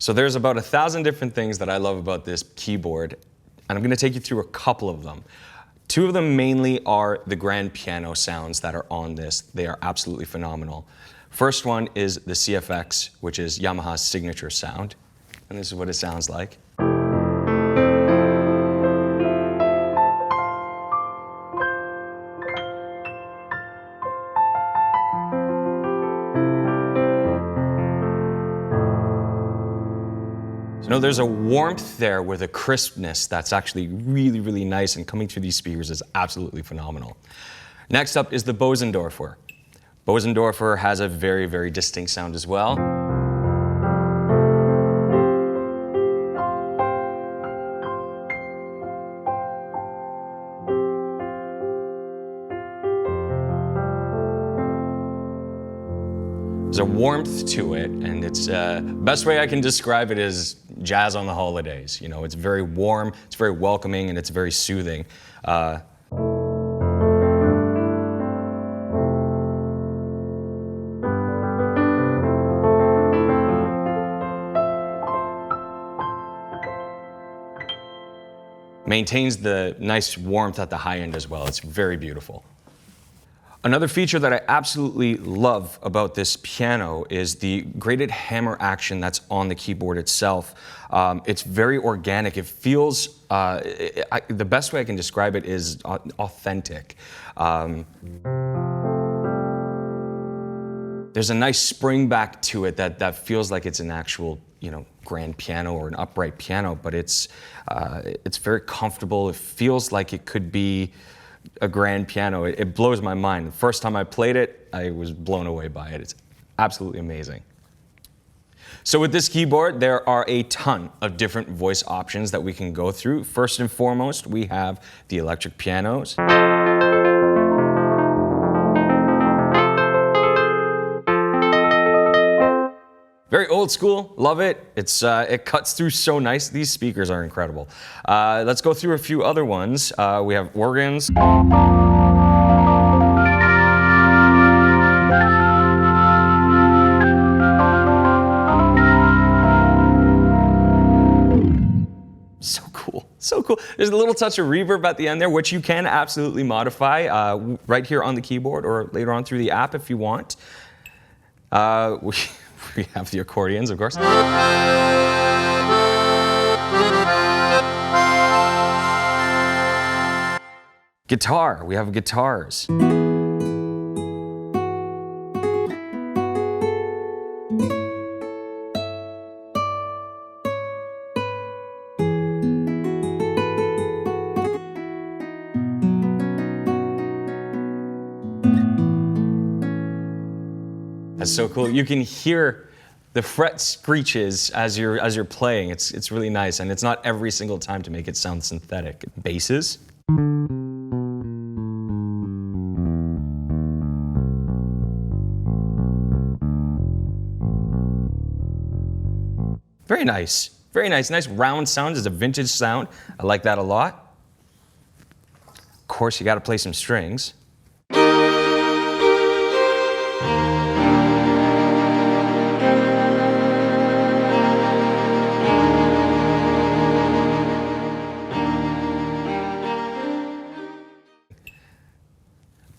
So there's about 1,000 different things that I love about this keyboard, and I'm going to take you through a couple of them. Two of them mainly are the grand piano sounds that are on this. They are absolutely phenomenal. First one is the CFX, which is Yamaha's signature sound, and this is what it sounds like. No, there's a warmth there with a crispness that's actually really, really nice, and coming through these speakers is absolutely phenomenal. Next up is the Bösendorfer. Bösendorfer has a very, very distinct sound as well. There's a warmth to it, and it's best way I can describe it is jazz on the holidays. You know, it's very warm, it's very welcoming, and it's very soothing. Maintains the nice warmth at the high end as well. It's very beautiful. Another feature that I absolutely love about this piano is the graded hammer action that's on the keyboard itself. It's very organic. It feels, the best way I can describe it is authentic. There's a nice spring back to it that feels like it's an actual, you know, grand piano or an upright piano, but it's very comfortable. It feels like it could be a grand piano. It blows my mind. The first time I played it, I was blown away by it. It's absolutely amazing. So with this keyboard, there are a ton of different voice options that we can go through. First and foremost, we have the electric pianos. Very old school, love it. It cuts through so nice. These speakers are incredible. Let's go through a few other ones. We have organs. So cool, so cool. There's a little touch of reverb at the end there, which you can absolutely modify right here on the keyboard or later on through the app if you want. We have the accordions, of course. Guitar, we have guitars. That's so cool. You can hear the fret screeches as you're playing. It's really nice, and it's not every single time to make it sound synthetic. Basses. Very nice. Very nice. Nice round sound. It's a vintage sound. I like that a lot. Of course, you got to play some strings.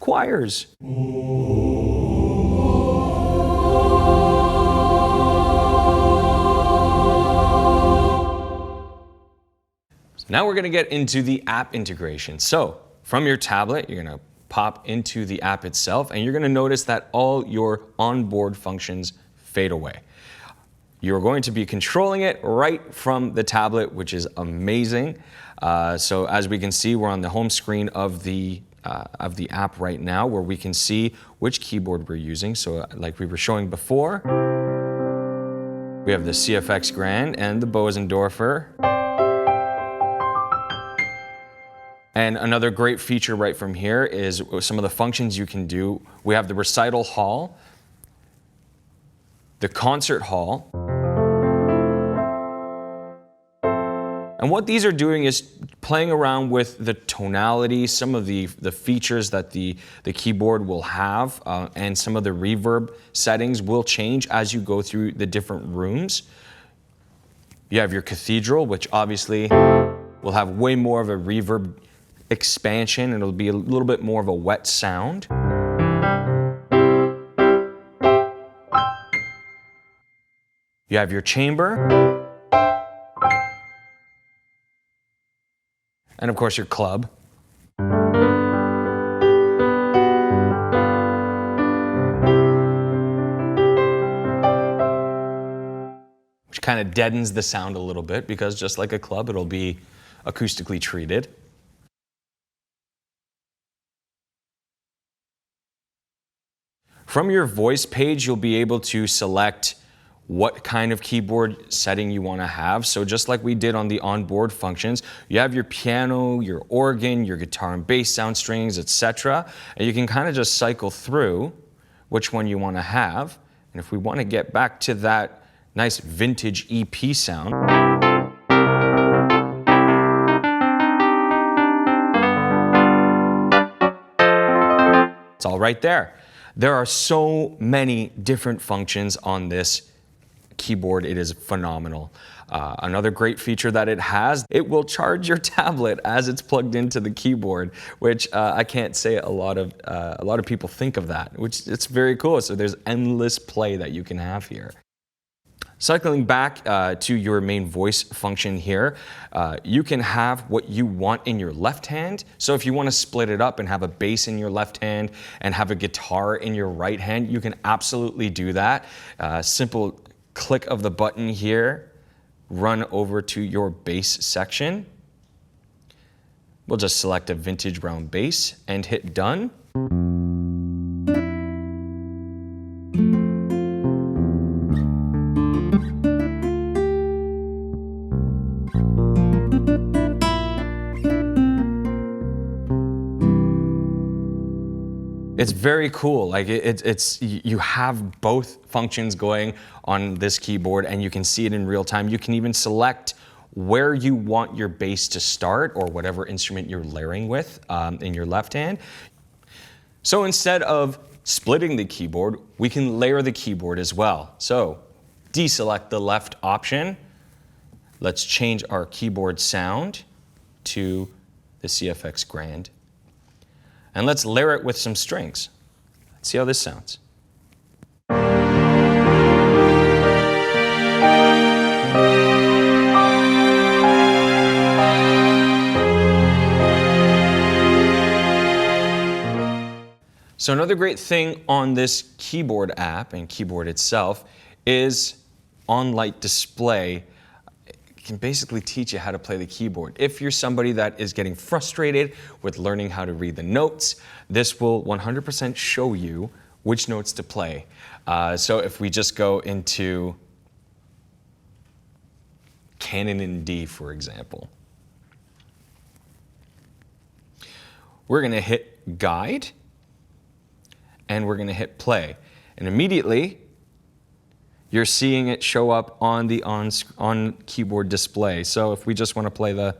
Choirs. Now we're going to get into the app integration. So from your tablet, you're going to pop into the app itself, and you're going to notice that all your onboard functions fade away. You're going to be controlling it right from the tablet, which is amazing. So as we can see, we're on the home screen of the app right now, where we can see which keyboard we're using. So like we were showing before, we have the CFX Grand and the Bösendorfer. And another great feature right from here is some of the functions you can do. We have the recital hall, the concert hall. And what these are doing is playing around with the tonality, some of the features that the keyboard will have, and some of the reverb settings will change as you go through the different rooms. You have your cathedral, which obviously will have way more of a reverb expansion. It'll be a little bit more of a wet sound. You have your chamber. And of course your club. Which kind of deadens the sound a little bit because just like a club, it'll be acoustically treated. From your voice page, you'll be able to select what kind of keyboard setting you want to have. So just like we did on the onboard functions, you have your piano, your organ, your guitar and bass sound strings, etc. And you can kind of just cycle through which one you want to have. And if we want to get back to that nice vintage EP sound, it's all right there. There are so many different functions on this keyboard. It is phenomenal. Another great feature that it has, it will charge your tablet as it's plugged into the keyboard, which I can't say a lot of people think of that, which it's very cool. So there's endless play that you can have here. Cycling back to your main voice function here, you can have what you want in your left hand. So if you want to split it up and have a bass in your left hand and have a guitar in your right hand, you can absolutely do that. Simple click of the button here, run over to your bass section. We'll just select a vintage round bass and hit done. It's very cool. Like you have both functions going on this keyboard and you can see it in real time. You can even select where you want your bass to start or whatever instrument you're layering with in your left hand. So instead of splitting the keyboard, we can layer the keyboard as well. So deselect the left option. Let's change our keyboard sound to the CFX Grand. And let's layer it with some strings. Let's see how this sounds. So another great thing on this keyboard app and keyboard itself is on-light display. Can basically teach you how to play the keyboard. If you're somebody that is getting frustrated with learning how to read the notes, this will 100% show you which notes to play. So if we just go into Canon in D, for example, we're going to hit guide and we're going to hit play. And immediately, you're seeing it show up on the on keyboard display. So if we just want to play the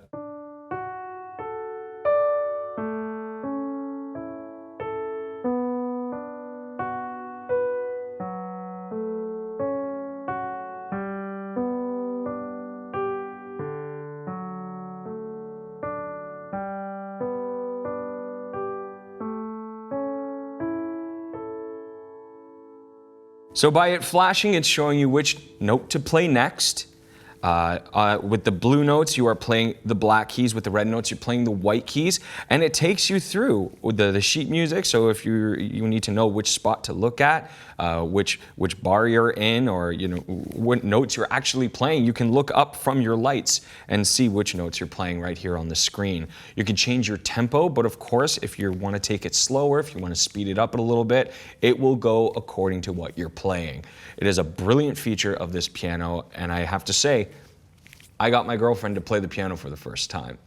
So by it flashing, it's showing you which note to play next. With the blue notes, you are playing the black keys. With the red notes, you're playing the white keys. And it takes you through the sheet music. So if you need to know which spot to look at, which bar you're in, or what notes you're actually playing, you can look up from your lights and see which notes you're playing right here on the screen. You can change your tempo, but of course, if you want to take it slower, if you want to speed it up a little bit, it will go according to what you're playing. It is a brilliant feature of this piano, and I have to say, I got my girlfriend to play the piano for the first time.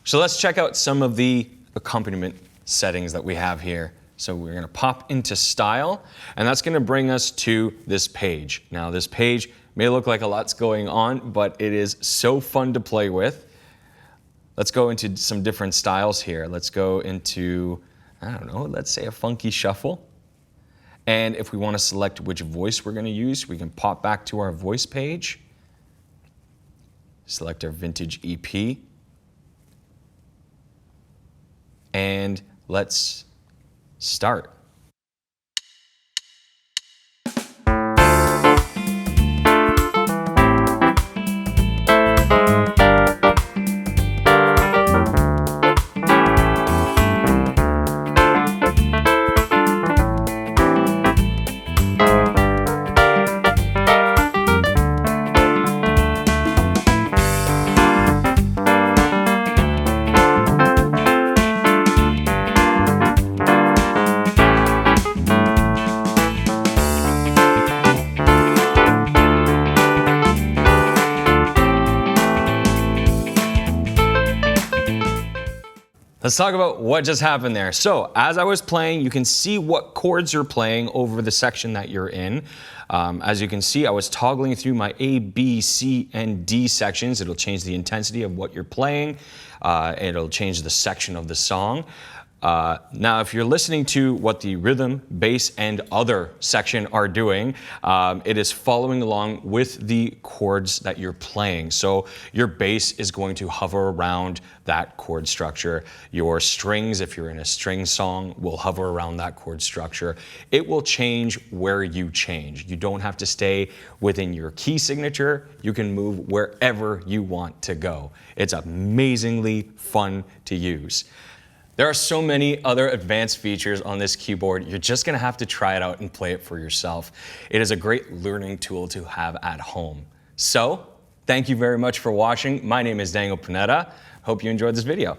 So let's check out some of the accompaniment settings that we have here. So we're going to pop into style, and that's going to bring us to this page. Now this page may look like a lot's going on, but it is so fun to play with. Let's go into some different styles here. Let's go into, I don't know, let's say a funky shuffle. And if we want to select which voice we're going to use, we can pop back to our voice page. select our vintage EP, and let's start. Let's talk about what just happened there. So as I was playing, you can see what chords you're playing over the section that you're in. As you can see, I was toggling through my A, B, C, and D sections. It'll change the intensity of what you're playing. It'll change the section of the song. Now, if you're listening to what the rhythm, bass, and other section are doing, it is following along with the chords that you're playing. So your bass is going to hover around that chord structure. Your strings, if you're in a string song, will hover around that chord structure. It will change where you change. You don't have to stay within your key signature. You can move wherever you want to go. It's amazingly fun to use. There are so many other advanced features on this keyboard. You're just gonna have to try it out and play it for yourself. It is a great learning tool to have at home. So, thank you very much for watching. My name is Daniel Panetta. Hope you enjoyed this video.